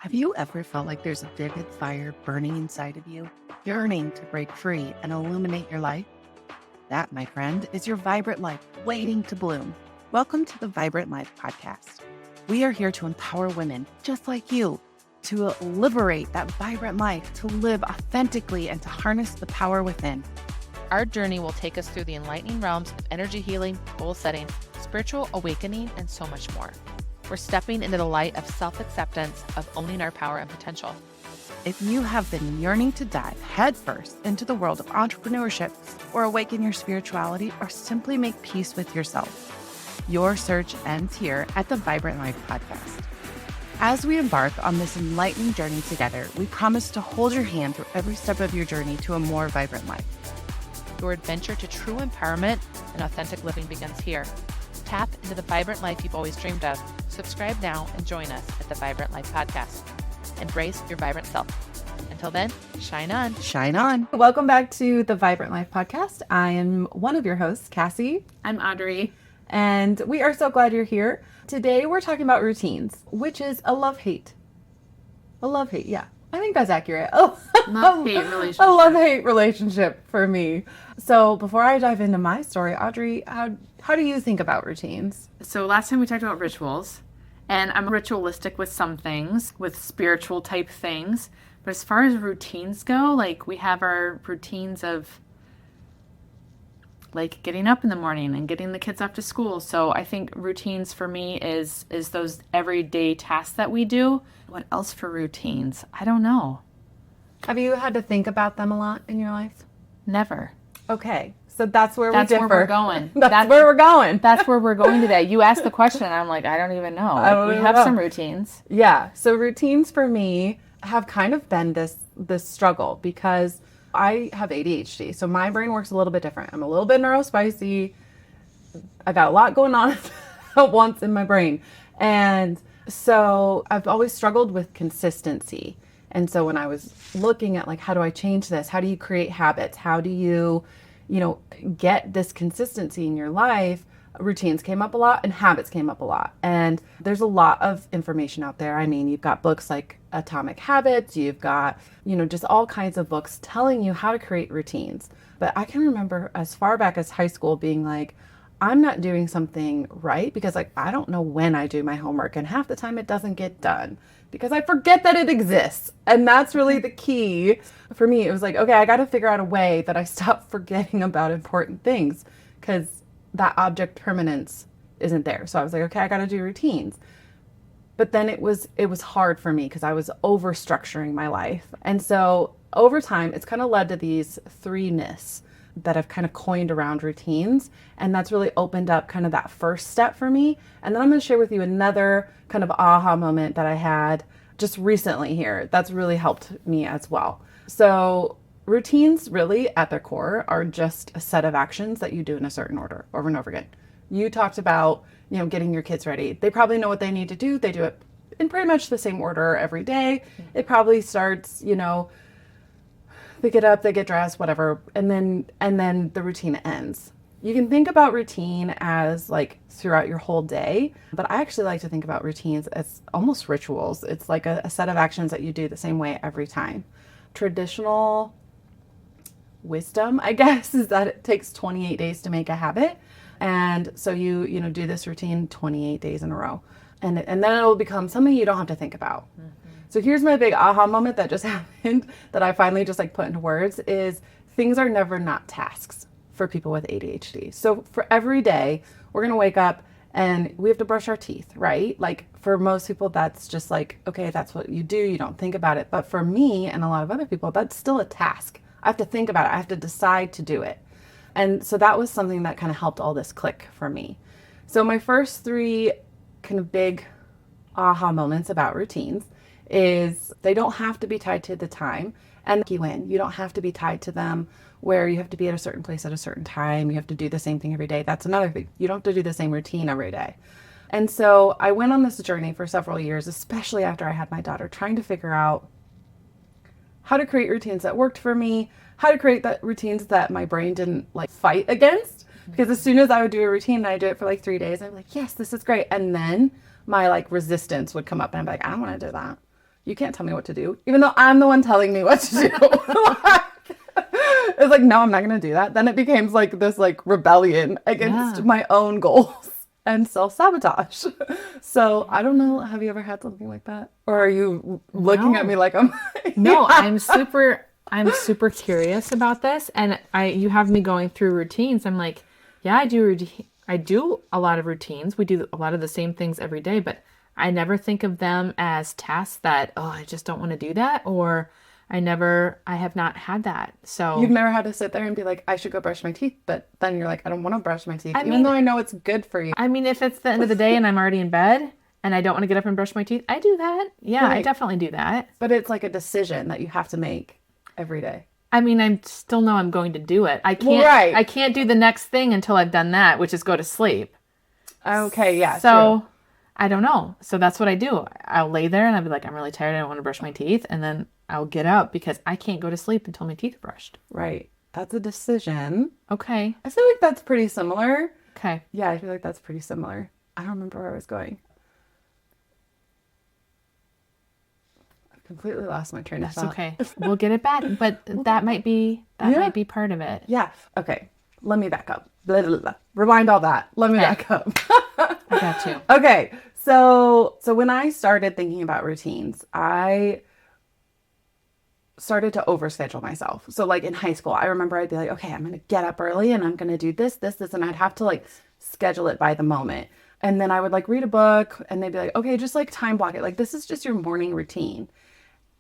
Have you ever felt like there's a vivid fire burning inside of you, yearning to break free and illuminate your life? That, my friend, is your vibrant life waiting to bloom. Welcome to the Vibrant Life Podcast. We are here to empower women just like you to liberate that vibrant life, to live authentically, and to harness the power within. Our journey will take us through the enlightening realms of energy healing, goal setting, spiritual awakening, and so much more. We're stepping into the light of self-acceptance, of owning our power and potential. If you have been yearning to dive headfirst into the world of entrepreneurship, or awaken your spirituality, or simply make peace with yourself, your search ends here at the Vibrant Life Podcast. As we embark on this enlightening journey together, we promise to hold your hand through every step of your journey to a more vibrant life. Your adventure to true empowerment and authentic living begins here. Tap into the vibrant life you've always dreamed of. Subscribe now and join us at the Vibrant Life Podcast. Embrace your vibrant self. Until then, shine on. Shine on. Welcome back to the Vibrant Life Podcast. I am one of your hosts, Cassie. I'm Audrey. And we are so glad you're here. Today we're talking about routines, which is a love-hate. A love-hate, yeah. I think that's accurate. Love-hate relationship. A love-hate relationship for me. So before I dive into my story, Audrey, how do you think about routines? So last time we talked about rituals, and I'm ritualistic with some things, with spiritual type things. But as far as routines go, like we have our routines of like getting up in the morning and getting the kids off to school. So I think routines for me is those everyday tasks that we do. What else for routines? I don't know. Have you had to think about them a lot in your life? Never. Okay, so that's where we differ. That's where we're going. That's where we're going. That's where we're going today. You asked the question, and I'm like, I don't even know. We have some routines. Yeah, so routines for me have kind of been this struggle because I have ADHD, so my brain works a little bit different. I'm a little bit neurospicy. I got a lot going on at once in my brain. And so I've always struggled with consistency. And so when I was looking at like, how do I change this? How do you create habits? How do you get this consistency in your life? Routines came up a lot and habits came up a lot. And there's a lot of information out there. I mean, you've got books like Atomic Habits, you've got, just all kinds of books telling you how to create routines. But I can remember as far back as high school being like, I'm not doing something right because I don't know when I do my homework, and half the time it doesn't get done because I forget that it exists. And that's really the key for me. It was like, okay, I got to figure out a way that I stop forgetting about important things because that object permanence isn't there. So I was like, okay, I got to do routines. But then it was hard for me because I was over structuring my life. And so over time, it's kind of led to these three-ness that I've kind of coined around routines. And that's really opened up kind of that first step for me. And then I'm going to share with you another kind of aha moment that I had just recently here that's really helped me as well. So routines really at their core are just a set of actions that you do in a certain order over and over again. You talked about, getting your kids ready. They probably know what they need to do. They do it in pretty much the same order every day. It probably starts, they get up, they get dressed, whatever, and then the routine ends. You can think about routine as like throughout your whole day, but I actually like to think about routines as almost rituals. It's like a set of actions that you do the same way every time. Traditional wisdom, I guess, is that it takes 28 days to make a habit. And so you do this routine 28 days in a row. And then it'll become something you don't have to think about. Mm-hmm. So here's my big aha moment that just happened that I finally just put into words is things are never not tasks for people with ADHD. So for every day, we're going to wake up and we have to brush our teeth, right? Like for most people, that's just like, okay, that's what you do. You don't think about it. But for me and a lot of other people, that's still a task. I have to think about it. I have to decide to do it. And so that was something that kind of helped all this click for me. So my first three kind of big aha moments about routines is they don't have to be tied to the time and you don't have to be tied to them where you have to be at a certain place at a certain time. You have to do the same thing every day. That's another thing. You don't have to do the same routine every day. And so I went on this journey for several years, especially after I had my daughter, trying to figure out how to create routines that worked for me, how to create routines that my brain didn't fight against. Because as soon as I would do a routine and I do it for 3 days, I'd be like, yes, this is great. And then my resistance would come up and I'd be like, I don't want to do that. You can't tell me what to do, even though I'm the one telling me what to do. It's like, no, I'm not going to do that. Then it becomes like this like rebellion against my own goals and self-sabotage. So I don't know. Have you ever had something like that? Or are you looking at me like I'm... No, I'm super curious about this. And you have me going through routines. I'm like, yeah, I do a lot of routines. We do a lot of the same things every day, but I never think of them as tasks that, oh, I just don't want to do that. Or I have not had that. So you've never had to sit there and be like, I should go brush my teeth. But then you're like, I don't want to brush my teeth, even though I know it's good for you. I mean, if it's the end of the day and I'm already in bed and I don't want to get up and brush my teeth, I do that. Yeah, I definitely do that. But it's like a decision that you have to make every day. I mean, I still know I'm going to do it. I can't do the next thing until I've done that, which is go to sleep. Okay, yeah. So true. I don't know. So that's what I do. I'll lay there and I'll be like, I'm really tired. I don't want to brush my teeth. And then I'll get up because I can't go to sleep until my teeth are brushed. Right. That's a decision. Okay. I feel like that's pretty similar. Okay. Yeah, I feel like that's pretty similar. I don't remember where I was going. I've completely lost my train of thought. Okay. We'll get it back. But that might be part of it. Yeah. Okay. Let me back up. Blah, blah, blah. Rewind all that. Let me back up. I got you. Okay. So when I started thinking about routines, I started to overschedule myself. So like in high school, I remember I'd be like, okay, I'm going to get up early and I'm going to do this, and I'd have to like schedule it by the moment. And then I would like read a book and they'd be like, okay, just like time block it. Like, this is just your morning routine.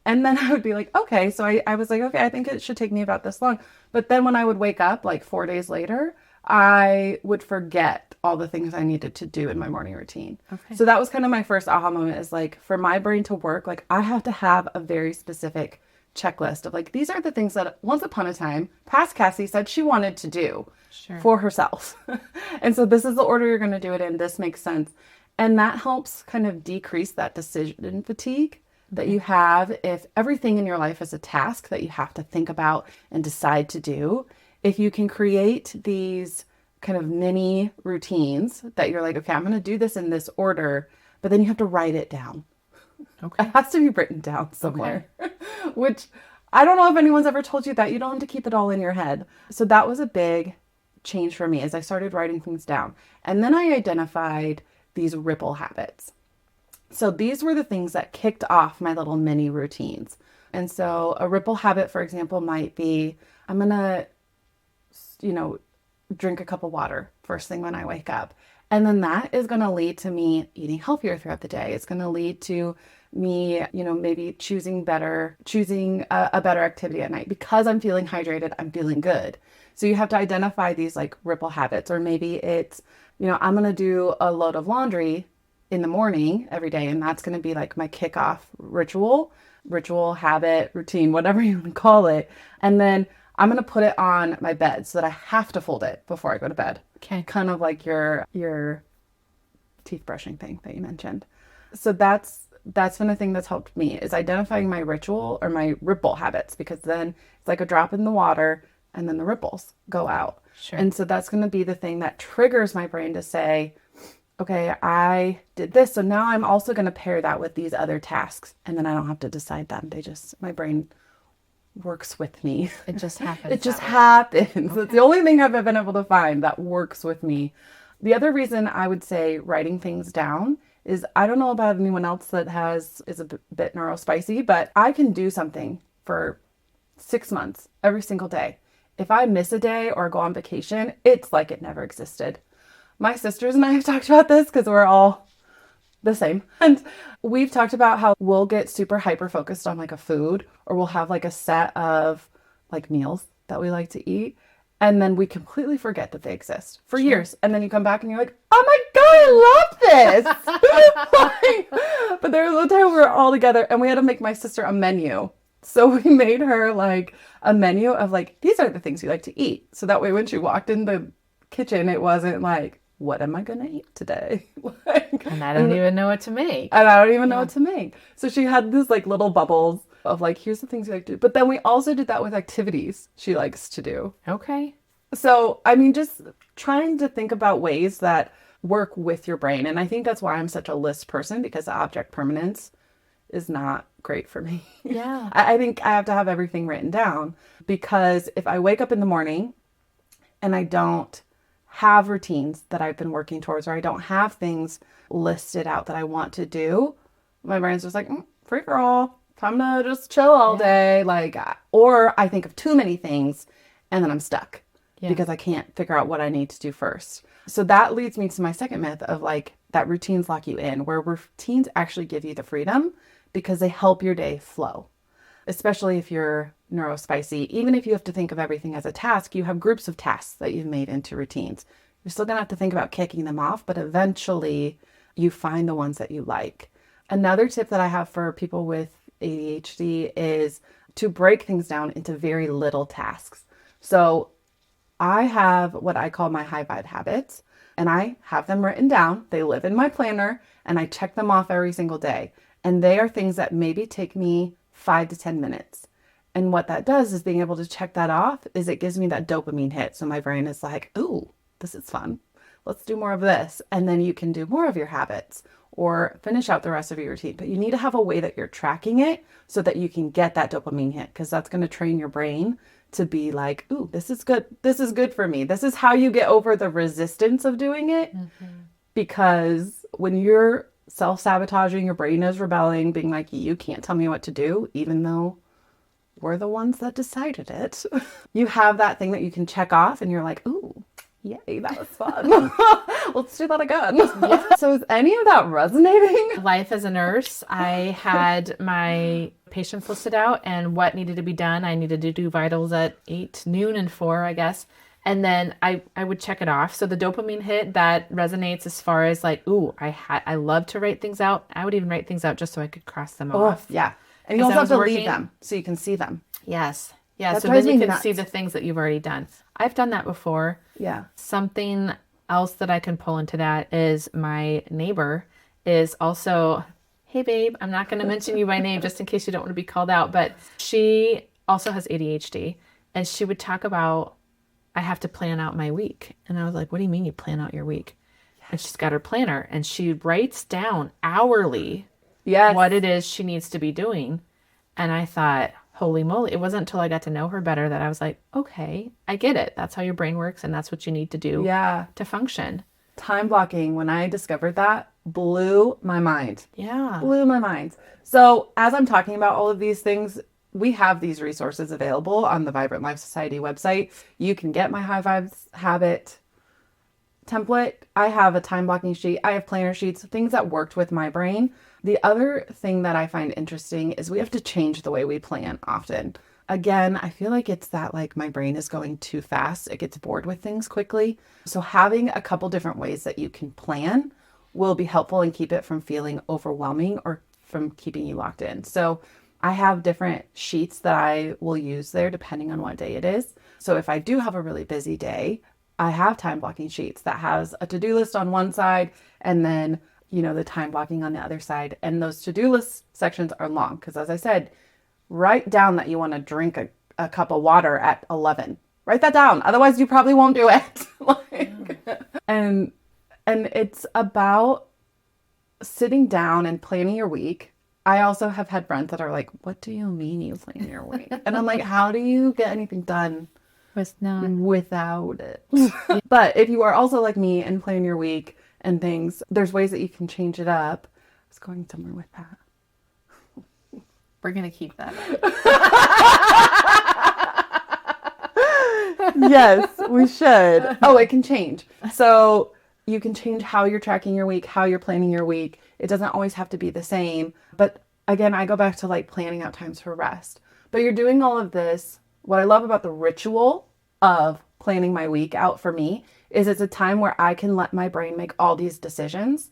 And then I would be like, okay. So I was like, okay, I think it should take me about this long. But then when I would wake up like 4 days later, I would forget all the things I needed to do in my morning routine. Okay. So that was kind of my first aha moment, is like, for my brain to work, like I have to have a very specific checklist of like, these are the things that once upon a time past Cassie said she wanted to do for herself. And so this is the order you're going to do it in. This makes sense. And that helps kind of decrease that decision fatigue that you have if everything in your life is a task that you have to think about and decide to do. If you can create these kind of mini routines that you're like, okay, I'm going to do this in this order, but then you have to write it down. Okay. It has to be written down somewhere, which I don't know if anyone's ever told you that. You don't have to keep it all in your head. So that was a big change for me as I started writing things down. And then I identified these ripple habits. So these were the things that kicked off my little mini routines. And so a ripple habit, for example, might be, I'm going to, drink a cup of water first thing when I wake up. And then that is going to lead to me eating healthier throughout the day. It's going to lead to me, maybe choosing a better activity at night because I'm feeling hydrated, I'm feeling good. So you have to identify these like ripple habits, or maybe it's, I'm going to do a load of laundry in the morning every day. And that's going to be like my kickoff ritual, habit, routine, whatever you would call it. And then I'm going to put it on my bed so that I have to fold it before I go to bed. Okay. Kind of like your teeth brushing thing that you mentioned. So that's been a thing that's helped me, is identifying my ritual or my ripple habits, because then it's like a drop in the water and then the ripples go out. Sure. And so that's going to be the thing that triggers my brain to say, okay, I did this. So now I'm also going to pair that with these other tasks. And then I don't have to decide them. My brain works with me. It just happens. It just happens. Okay. It's the only thing I've been able to find that works with me. The other reason I would say writing things down is, I don't know about anyone else that is a bit neurospicy, but I can do something for 6 months every single day. If I miss a day or go on vacation, it's like it never existed. My sisters and I have talked about this because we're all the same. And we've talked about how we'll get super hyper focused on like a food, or we'll have like a set of like meals that we like to eat. And then we completely forget that they exist for years. And then you come back and you're like, oh my God, I love this. But there was a time we were all together and we had to make my sister a menu. So we made her like a menu of like, these are the things you like to eat. So that way when she walked in the kitchen, it wasn't like, what am I going to eat today? And I don't even know what to make. And I don't even know what to make. So she had this like little bubbles of like, here's the things you like to do. But then we also did that with activities she likes to do. Okay. So, I mean, just trying to think about ways that work with your brain. And I think that's why I'm such a list person, because the object permanence is not great for me. Yeah. I think I have to have everything written down, because if I wake up in the morning and I don't have routines that I've been working towards, or I don't have things listed out that I want to do, my brain's just like, free for all, time to just chill all day. Like, or I think of too many things and then I'm stuck because I can't figure out what I need to do first. So that leads me to my second myth of like that routines lock you in, where routines actually give you the freedom because they help your day flow. Especially if you're neurospicy, even if you have to think of everything as a task, you have groups of tasks that you've made into routines. You're still gonna have to think about kicking them off, but eventually you find the ones that you like. Another tip that I have for people with ADHD is to break things down into very little tasks. So I have what I call my high vibe habits, and I have them written down. They live in my planner and I check them off every single day. And they are things that maybe take me 5 to 10 minutes. And what that does is being able to check that off is it gives me that dopamine hit. So my brain is like, ooh, this is fun. Let's do more of this. And then you can do more of your habits or finish out the rest of your routine. But you need to have a way that you're tracking it so that you can get that dopamine hit, because that's going to train your brain to be like, ooh, this is good. This is good for me. This is how you get over the resistance of doing it. Because when you're self-sabotaging, your brain is rebelling, being like, you can't tell me what to do, even though we're the ones that decided it. You have that thing that you can check off and you're like, ooh, yay, that was fun. Let's do that again. Yeah. So is any of that resonating? Life as a nurse, I had my patients listed out and what needed to be done. I needed to do vitals at 8, noon, and 4, I guess. And then I would check it off. So the dopamine hit, that resonates as far as like, ooh, I love to write things out. I would even write things out just so I could cross them off. Yeah. And you also have to leave them so you can see them. Yes. Yeah. That So then you can nuts. see the things that you've already done. I've done that before. Yeah. Something else that I can pull into that is my neighbor is also, hey babe, I'm not going to mention you by name just in case you don't want to be called out, but she also has ADHD, and she would talk about, I have to plan out my week. And I was like, what do you mean you plan out your week? And she's got her planner and she writes down hourly what it is she needs to be doing. And I thought, holy moly, it wasn't until I got to know her better that I was like, okay, I get it. That's how your brain works and that's what you need to do to function. Time blocking, when I discovered that, blew my mind. Yeah. Blew my mind. So as I'm talking about all of these things, we have these resources available on the Vibrant Life Society website. You can get my high vibes habit template. I have a time blocking sheet. I have planner sheets, things that worked with my brain. The other thing that I find interesting is we have to change the way we plan often. Again, I feel like it's that like my brain is going too fast. It gets bored with things quickly. So having a couple different ways that you can plan will be helpful and keep it from feeling overwhelming or from keeping you locked in. So I have different sheets that I will use there depending on what day it is. So if I do have a really busy day, I have time blocking sheets that has a to-do list on one side and then, you know, the time blocking on the other side. And those to-do list sections are long because, as I said, write down that you want to drink a cup of water at 11. Write that down. Otherwise, you probably won't do it. And it's about sitting down and planning your week. I also have had friends that are like, what do you mean you plan your week? And I'm like, how do you get anything done without it? But if you are also like me and plan your week and things, there's ways that you can change it up. I was going somewhere with that. We're going to keep that. Yes, we should. Oh, it can change. So you can change how you're tracking your week, how you're planning your week. It doesn't always have to be the same. But again, I go back to like planning out times for rest. But you're doing all of this. What I love about the ritual of planning my week out for me is it's a time where I can let my brain make all these decisions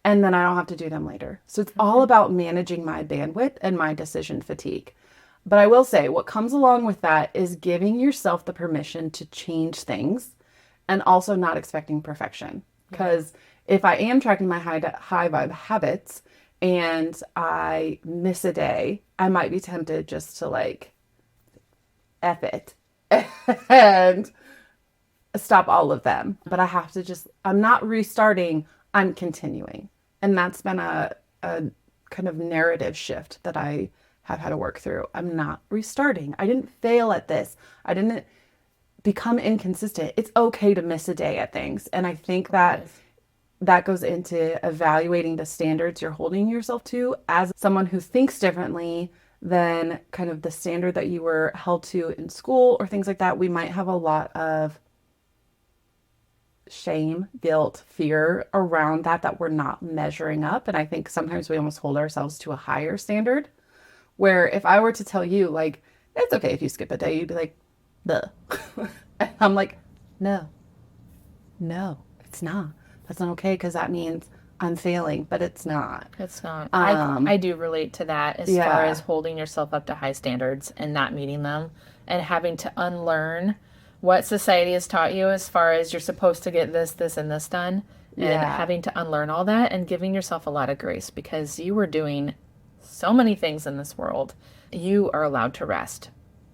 and then I don't have to do them later. So it's all about managing my bandwidth and my decision fatigue. But I will say what comes along with that is giving yourself the permission to change things and also not expecting perfection. Because if I am tracking my high vibe habits and I miss a day, I might be tempted just to like F it and stop all of them. But I have to I'm not restarting, I'm continuing. And that's been a kind of narrative shift that I have had to work through. I'm not restarting. I didn't fail at this. I didn't become inconsistent. It's okay to miss a day at things. And I think that goes into evaluating the standards you're holding yourself to as someone who thinks differently than kind of the standard that you were held to in school or things like that. We might have a lot of shame, guilt, fear around that we're not measuring up. And I think sometimes we almost hold ourselves to a higher standard, where if I were to tell you, like, it's okay if you skip a day, you'd be like, duh. And I'm like, no, it's not. That's not okay, because that means I'm failing, but it's not. It's not. I do relate to that as far as holding yourself up to high standards and not meeting them, and having to unlearn what society has taught you as far as you're supposed to get this, and this done, and having to unlearn all that and giving yourself a lot of grace, because you were doing so many things in this world. You are allowed to rest.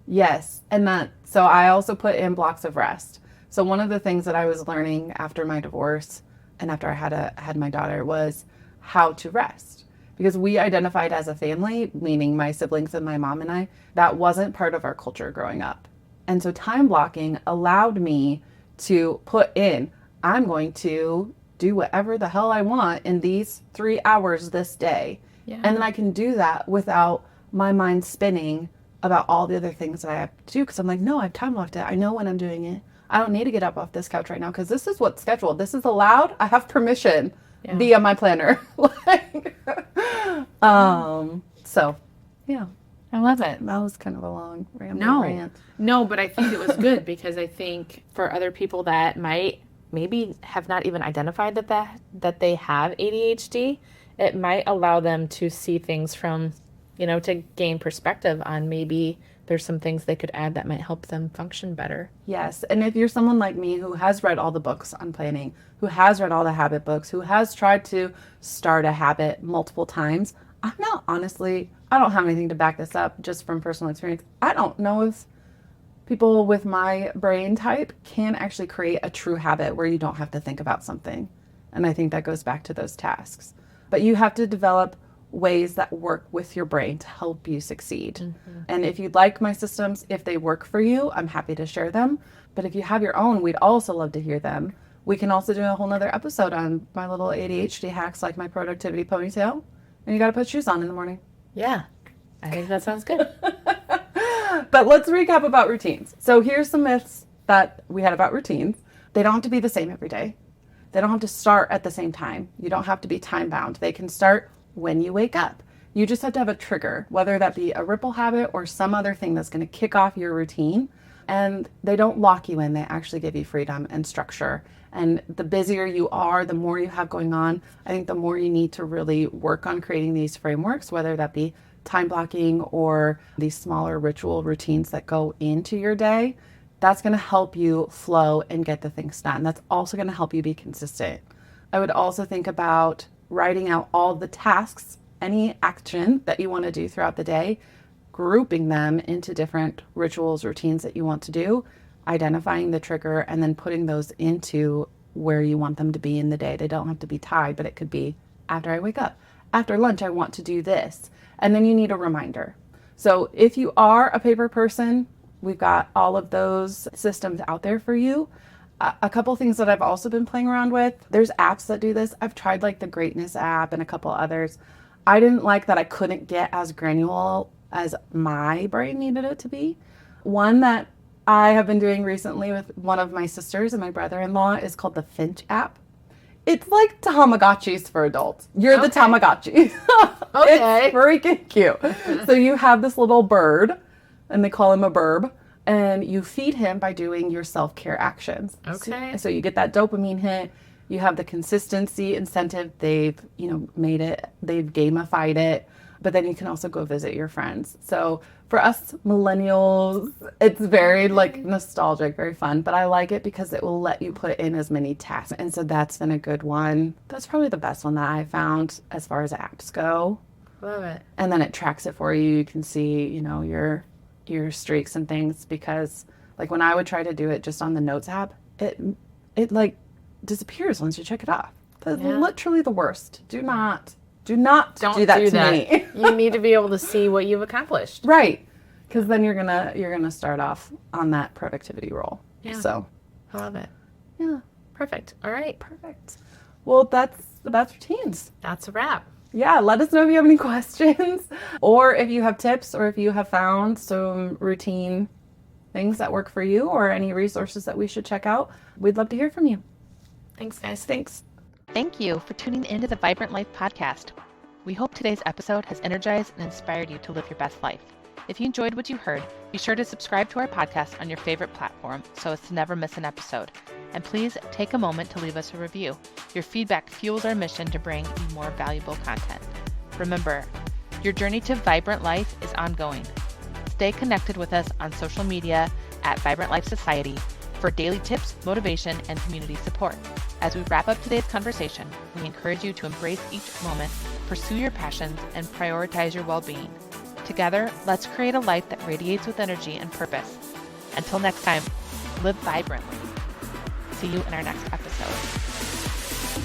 Yes. And so I also put in blocks of rest. So one of the things that I was learning after my divorce and after I had my daughter was how to rest, because we identified as a family, meaning my siblings and my mom and I, that wasn't part of our culture growing up. And so time blocking allowed me to put in, I'm going to do whatever the hell I want in these 3 hours this day. Yeah. And then I can do that without my mind spinning about all the other things that I have to do, because I'm like, no, I've time blocked it. I know when I'm doing it. I don't need to get up off this couch right now, because this is what's scheduled. This is allowed. I have permission via my planner. So, yeah. I love it. That was kind of a long rant. No, but I think it was good, because I think for other people that might maybe have not even identified that they have ADHD, it might allow them to see things from, to gain perspective on maybe there's some things they could add that might help them function better. Yes. And if you're someone like me who has read all the books on planning, who has read all the habit books, who has tried to start a habit multiple times, I don't have anything to back this up just from personal experience. I don't know if people with my brain type can actually create a true habit where you don't have to think about something. And I think that goes back to those tasks. But you have to develop ways that work with your brain to help you succeed. Mm-hmm. And if you'd like my systems, if they work for you, I'm happy to share them. But if you have your own, we'd also love to hear them. We can also do a whole nother episode on my little ADHD hacks, like my productivity ponytail. And you got to put shoes on in the morning. Yeah, I think that sounds good. But let's recap about routines. So here's some myths that we had about routines. They don't have to be the same every day. They don't have to start at the same time. You don't have to be time bound. They can start when you wake up. You just have to have a trigger, whether that be a ripple habit or some other thing that's going to kick off your routine. And they don't lock you in. They actually give you freedom and structure. And the busier you are, the more you have going on, I think the more you need to really work on creating these frameworks, whether that be time blocking or these smaller ritual routines that go into your day. That's going to help you flow and get the things done. That's also going to help you be consistent. I would also think about writing out all the tasks, any action that you want to do throughout the day, grouping them into different rituals, routines that you want to do, identifying the trigger, and then putting those into where you want them to be in the day. They don't have to be tied, but it could be after I wake up. After lunch, I want to do this. And then you need a reminder. So if you are a paper person, we've got all of those systems out there for you. A couple things that I've also been playing around with. There's apps that do this. I've tried like the Greatness app and a couple others. I didn't like that I couldn't get as granular as my brain needed it to be. One that I have been doing recently with one of my sisters and my brother-in-law is called the Finch app. It's like Tamagotchis for adults. You're the Tamagotchi. Okay. It's freaking cute. So you have this little bird, and they call him a burb, and you feed him by doing your self-care actions. Okay. So you get that dopamine hit. You have the consistency incentive. They've, made it. They've gamified it. But then you can also go visit your friends. So for us millennials, it's very nostalgic, very fun. But I like it because it will let you put in as many tasks. And so that's been a good one. That's probably the best one that I found as far as apps go. Love it. And then it tracks it for you. You can see, your streaks and things, because when I would try to do it just on the Notes app, it disappears once you check it off. That's literally the worst. Do not Do not Don't do that to me. You need to be able to see what you've accomplished. Right. Because then you're gonna start off on that productivity roll. Yeah. So I love it. yeah. Perfect. All right. Perfect. Well, that's routines. That's a wrap. Yeah, let us know if you have any questions or if you have tips or if you have found some routine things that work for you or any resources that we should check out. We'd love to hear from you. Thanks, guys. Thanks. Thank you for tuning into the Vibrant Life podcast. We hope today's episode has energized and inspired you to live your best life. If you enjoyed what you heard, be sure to subscribe to our podcast on your favorite platform so as to never miss an episode. And please take a moment to leave us a review. Your feedback fuels our mission to bring you more valuable content. Remember, your journey to Vibrant Life is ongoing. Stay connected with us on social media at Vibrant Life Society for daily tips, motivation, and community support. As we wrap up today's conversation, we encourage you to embrace each moment, pursue your passions, and prioritize your well-being. Together, let's create a life that radiates with energy and purpose. Until next time, live vibrantly. See you in our next episode.